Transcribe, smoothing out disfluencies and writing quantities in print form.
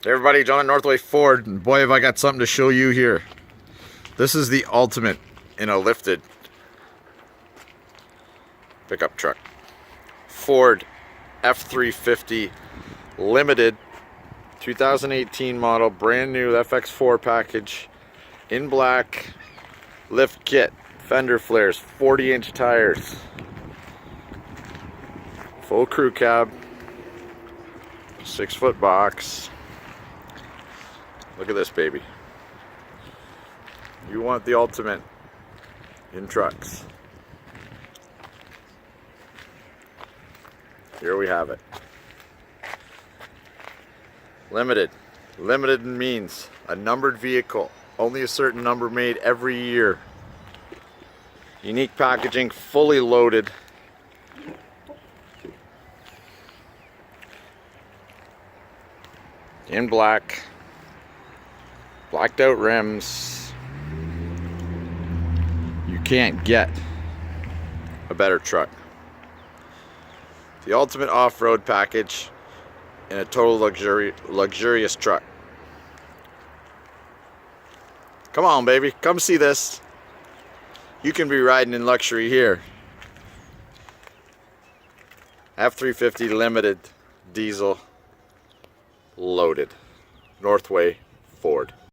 Hey everybody, John at Northway Ford, and boy have I got something to show you here. This is the ultimate in a lifted pickup truck. Ford F-350 limited 2018 model, brand new FX4 package in black, lift kit, fender flares, 40-inch tires, full crew cab, 6-foot box. Look at this baby. You want the ultimate in trucks. Here we have it. Limited. Limited means a numbered vehicle. Only a certain number made every year. Unique packaging, fully loaded. In black. Blacked out rims. You can't get a better truck. The ultimate off-road package in a total luxurious truck. Come on, baby, come see this. You can be riding in luxury here. F-350 limited diesel loaded. Northway Ford.